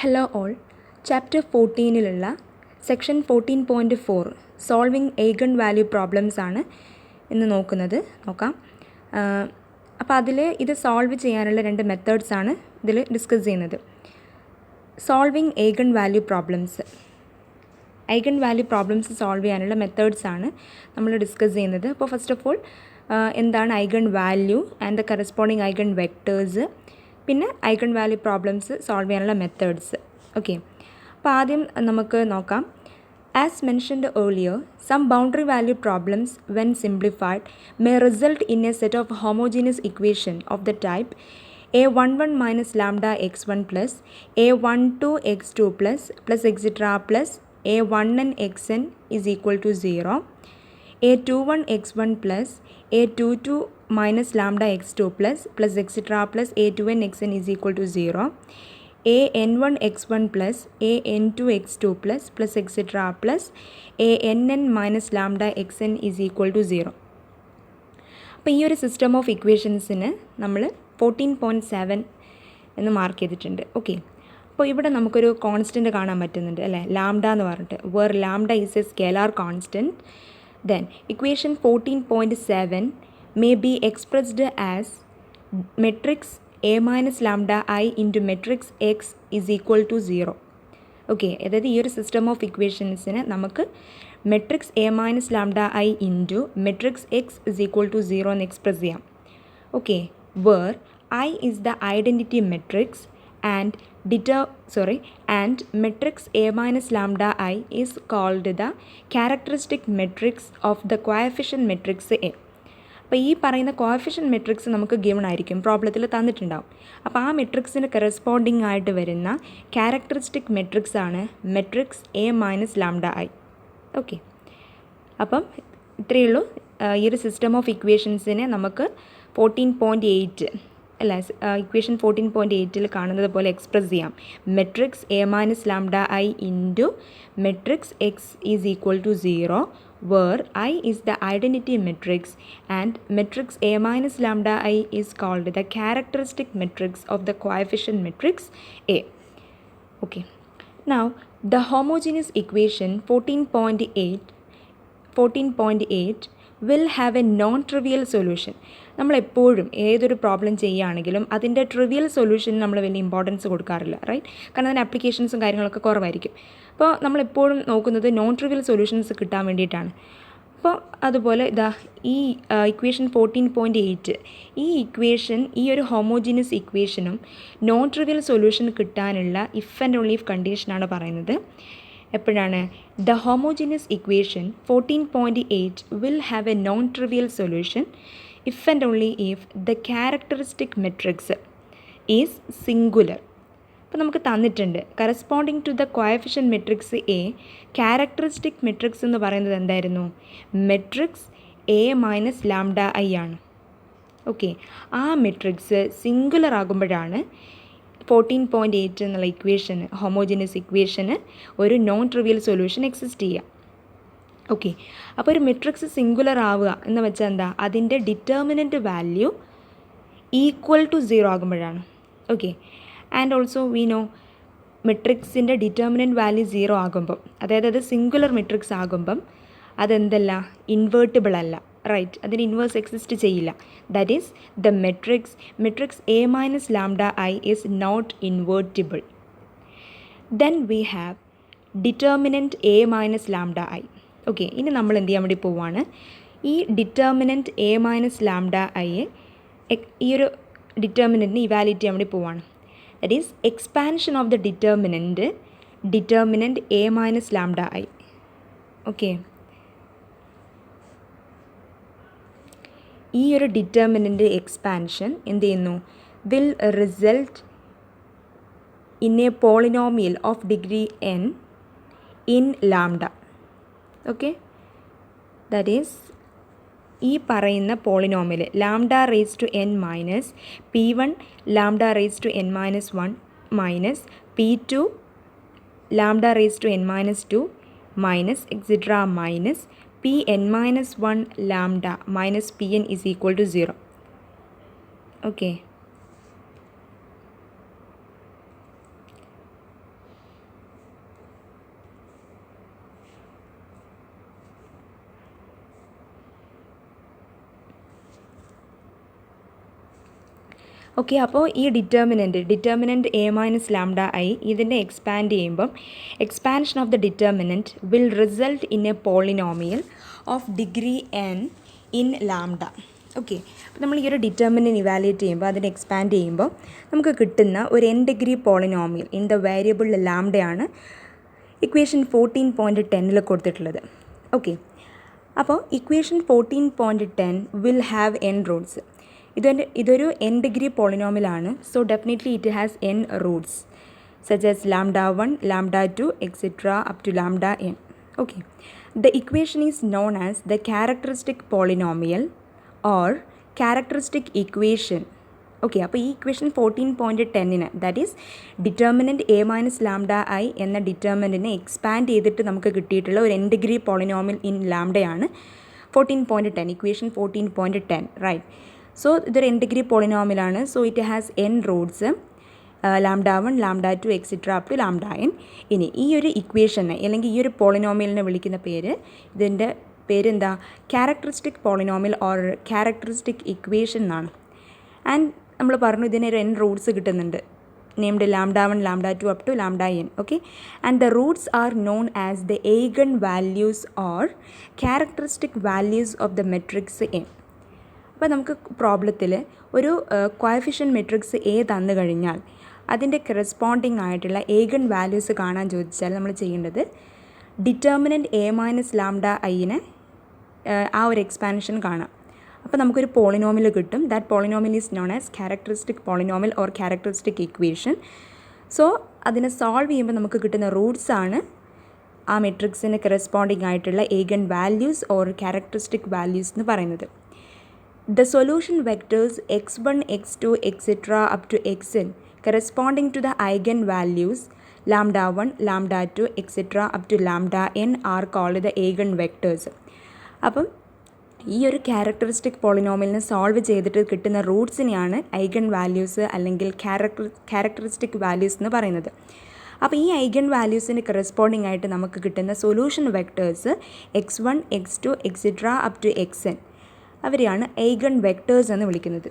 Hello all. Chapter 14 section 14.4 solving eigen value problems ആണ് ഇന്ന് നോക്കാം. അപ്പോൾ അതിൽ ഇത് സോൾവ് ചെയ്യാനുള്ള രണ്ട് മെത്തേഡ്സ് ആണ് ഇതിൽ ഡിസ്കസ് ചെയ്യുന്നത്. Solving eigen value problems solve ചെയ്യാനുള്ള മെത്തേഡ്സ് ആണ് നമ്മൾ ഡിസ്കസ് ചെയ്യുന്നത്. അപ്പോൾ ഫസ്റ്റ് ഓഫ് ഓൾ എന്താണ് eigen value and the corresponding eigen vectors, പിന്നെ ഐഗൺ വാല്യൂ പ്രോബ്ലംസ് സോൾവ് ചെയ്യാനുള്ള മെത്തേഡ്സ്. ഓക്കെ, അപ്പോൾ ആദ്യം നമുക്ക് നോക്കാം. As mentioned earlier, some boundary value problems when simplified may result in a set of homogeneous equation of the type a11 minus lambda x1 plus a12 x2 plus etc plus a1n xn is equal to 0, a21 x1 plus a22 minus lambda x2 plus etc plus a2n xn is equal to 0, an1 x1 plus an2 x2 plus etc plus ann minus lambda xn is equal to 0. അപ്പോൾ ഈ ഒരു system of ഇക്വേഷൻസിന് നമ്മൾ 14.7 എന്ന് mark ചെയ്തിട്ടുണ്ട്. Okay, അപ്പോൾ ഇവിടെ നമുക്കൊരു constant കാണാൻ പറ്റുന്നുണ്ട് അല്ലേ, ലാംഡ എന്ന് പറഞ്ഞിട്ട്. Where lambda is a scalar constant. Then equation 14.7 may be expressed as matrix A minus lambda I into matrix X is equal to 0. Okay, അതായത് ഈ ഒരു സിസ്റ്റം ഓഫ് ഇക്വേഷൻസിന് നമുക്ക് matrix A minus lambda I into matrix X is equal to 0 എന്ന് express ചെയ്യാം. Okay, where I is the identity matrix and matrix A minus lambda I is called the characteristic matrix of the coefficient matrix A. അപ്പോൾ ഈ പറയുന്ന coefficient matrix നമുക്ക് given ആയിരിക്കും, പ്രോബ്ലത്തിൽ തന്നിട്ടുണ്ടാവും. അപ്പോൾ ആ മെട്രിക്സിന് corresponding ആയിട്ട് വരുന്ന ക്യാരക്ടറിസ്റ്റിക് മെട്രിക്സ് ആണ് matrix A minus lambda I. Okay, അപ്പം ഇത്രയേ ഉള്ളൂ. ഈ ഒരു സിസ്റ്റം ഓഫ് ഇക്വേഷൻസിനെ നമുക്ക് 14.8 അല്ല, ഇക്വേഷൻ 14.8 കാണുന്നത് പോലെ എക്സ്പ്രസ് ചെയ്യാം. Matrix A minus lambda I into matrix X is equal to 0, where I is the identity matrix and matrix A minus lambda I is called the characteristic matrix of the coefficient matrix A. Okay, now the homogeneous equation 14.8 will have a non-trivial solution. നമ്മൾ എപ്പോഴും ഏതൊരു problem ചെയ്യുകയാണെങ്കിലും അതിൻ്റെ trivial solution നമ്മൾ വലിയ importance കൊടുക്കാറില്ല, right? കാരണം അതിന് ആപ്ലിക്കേഷൻസും കാര്യങ്ങളൊക്കെ കുറവായിരിക്കും. അപ്പോൾ നമ്മളെപ്പോഴും നോക്കുന്നത് നോൺ ട്രിവിയൽ സൊല്യൂഷൻസ് കിട്ടാൻ വേണ്ടിയിട്ടാണ്. അപ്പോൾ അതുപോലെ ഇതാ ഈ ഇക്വേഷൻ 14.8 ഈ ഇക്വേഷൻ, ഈ ഒരു ഹോമോജീനിയസ് ഇക്വേഷനും നോൺ ട്രിവിയൽ സൊല്യൂഷൻ കിട്ടാനുള്ള ഇഫ് ആൻഡ് ഓൺലി ഇഫ് കണ്ടീഷനാണ് പറയുന്നത്. എപ്പോഴാണ്? The homogeneous equation 14.8 will have A non trivial solution if and only if the characteristic matrix is singular. അപ്പോൾ നമുക്ക് തന്നിട്ടുണ്ട് corresponding to the coefficient matrix A characteristic matrix എന്ന് പറയുന്നത് എന്തായിരുന്നു? Matrix A minus lambda I ആണ്. Okay, ആ matrix singular ആകുമ്പോഴാണ് 14.8 എന്നുള്ള ഇക്വേഷന്, ഹോമോജീനിയസ് ഇക്വേഷന് ഒരു നോൺ ട്രിവിയൽ സൊല്യൂഷൻ എക്സിസ്റ്റ് ചെയ്യുക. ഓക്കെ, അപ്പോൾ ഒരു മെട്രിക്സ് സിംഗുലർ ആവുക എന്ന് വെച്ചാൽ എന്താ? അതിൻ്റെ ഡിറ്റർമിനൻറ്റ് വാല്യൂ ഈക്വൽ ടു 0 ആകുമ്പോഴാണ്. Okay, and also we know മെട്രിക്സിൻ്റെ ഡിറ്റർമിനൻറ്റ് വാല്യൂ 0 ആകുമ്പം, അതായത് അത് സിംഗുലർ മെട്രിക്സ് ആകുമ്പം അതെന്തല്ല? ഇൻവേർട്ടിബിൾ അല്ല, റൈറ്റ്? അതിന് ഇൻവേഴ്സ് എക്സിസ്റ്റ് ചെയ്യില്ല. That is the matrix A minus lambda I is not invertible. Then we have determinant A minus lambda I. Okay, ഇനി നമ്മൾ എന്ത് ചെയ്യാൻ വേണ്ടി പോവുകയാണ്? ഈ ഡിറ്റർമിനൻറ്റ് എ മൈനസ് ലാംഡ ഐയെ ഈ ഒരു ഡിറ്റർമിനൻറ്റിന് ഇവാലുവേറ്റ് ചെയ്യാൻ വേണ്ടി പോവുകയാണ്. That is expansion of the determinant A minus lambda I. Okay, ഈ ഒരു ഡിറ്റർമിനൻറ്റ് എക്സ്പാൻഷൻ എന്ത് ചെയ്യുന്നു? Will result in a polynomial of degree n in lambda. Okay, that is ഈ പറയുന്ന polynomial lambda raise to n minus p1 lambda raise to n minus 1 minus p2 lambda raise to n minus 2 minus etcetera minus pn minus 1 lambda minus pn is equal to 0. Okay, okay, അപ്പോൾ ഈ determinant A minus lambda I ഇതിൻ്റെ expand ചെയ്യുമ്പം expansion of the determinant will result in a polynomial of degree N in lambda. Okay, അപ്പോൾ നമ്മൾ ഈ ഒരു determinant evaluate ചെയ്യുമ്പോൾ അതിനെ എക്സ്പാൻഡ് ചെയ്യുമ്പോൾ നമുക്ക് കിട്ടുന്ന ഒരു n degree polynomial in the variable ലാംഡയാണ് ഇക്വേഷൻ 14.10 കൊടുത്തിട്ടുള്ളത്. ഓക്കെ, അപ്പോൾ equation 14.10 will have n roots. ഇതൊരു n ഡിഗ്രി പോളിനോമിയലാണ്. So definitely it has n roots such as lambda 1, lambda 2, etcetera up to lambda n. Okay, the equation is known as the characteristic polynomial or characteristic equation. Okay, അപ്പോൾ ഈ equation 14.10 that is determinant A minus lambda I എന്ന ഡിറ്റർമിനൻറ്റിനെ expand ചെയ്തിട്ട് നമുക്ക് കിട്ടിയിട്ടുള്ള ഒരു n degree polynomial in ലാംഡയാണ് 14.10, equation 14.10, right. So ഇതൊരു n ഡിഗ്രി പോളിനോമിയലാണ്. So it has n roots, lambda 1, lambda 2, etcetera up to lambda n. ഇനി ഈ ഒരു ഇക്വേഷനെ അല്ലെങ്കിൽ ഈ ഒരു പോളിനോമിയലിനെ വിളിക്കുന്ന ഇതിൻ്റെ പേരെന്താ? Characteristic polynomial or characteristic equation എന്നാണ്. ആൻഡ് നമ്മൾ പറഞ്ഞു ഇതിന് ഒരു n റൂട്ട്സ് കിട്ടുന്നുണ്ട്, named lambda 1, lambda 2 up to lambda n. Okay, and the roots are known as the eigen values or characteristic values of the matrix n. അപ്പോൾ നമുക്ക് പ്രോബ്ലത്തിൽ ഒരു coefficient matrix A തന്നു കഴിഞ്ഞാൽ അതിൻ്റെ കറസ്പോണ്ടിങ് ആയിട്ടുള്ള eigen വാല്യൂസ് കാണാൻ ചോദിച്ചാൽ നമ്മൾ ചെയ്യേണ്ടത് ഡിറ്റർമിനൻറ്റ് എ മൈനസ് ലാംഡ ഐനെ ആ ഒരു എക്സ്പാൻഷൻ കാണാം. അപ്പോൾ നമുക്കൊരു പോളിനോമിയൽ കിട്ടും. That polynomial is known as characteristic polynomial or characteristic equation. So അതിനെ സോൾവ് ചെയ്യുമ്പോൾ നമുക്ക് കിട്ടുന്ന റൂട്ട്സ് ആണ് ആ മെട്രിക്സിന് കറസ്പോണ്ടിങ് ആയിട്ടുള്ള eigen values or characteristic values എന്ന് പറയുന്നത്. The solution vectors x1, x2, etc. up to xn corresponding to the eigenvalues lambda 1, lambda 2, etc. up to lambda n are called the eigenvectors. അപ്പം ഈ ഒരു characteristic പോളിനോമിയലിനെ solve ചെയ്തിട്ട് കിട്ടുന്ന റൂട്ട്സിനെയാണ് eigen values അല്ലെങ്കിൽ characteristic values എന്ന് പറയുന്നത്. അപ്പോൾ ഈ ഐഗൺ വാല്യൂസിന് കറസ്പോണ്ടിങ് ആയിട്ട് നമുക്ക് കിട്ടുന്ന solution vectors x1, x2, etc. up to xn അവരെയാണ് ഐഗൺ വെക്ടേഴ്സ് എന്ന് വിളിക്കുന്നത്.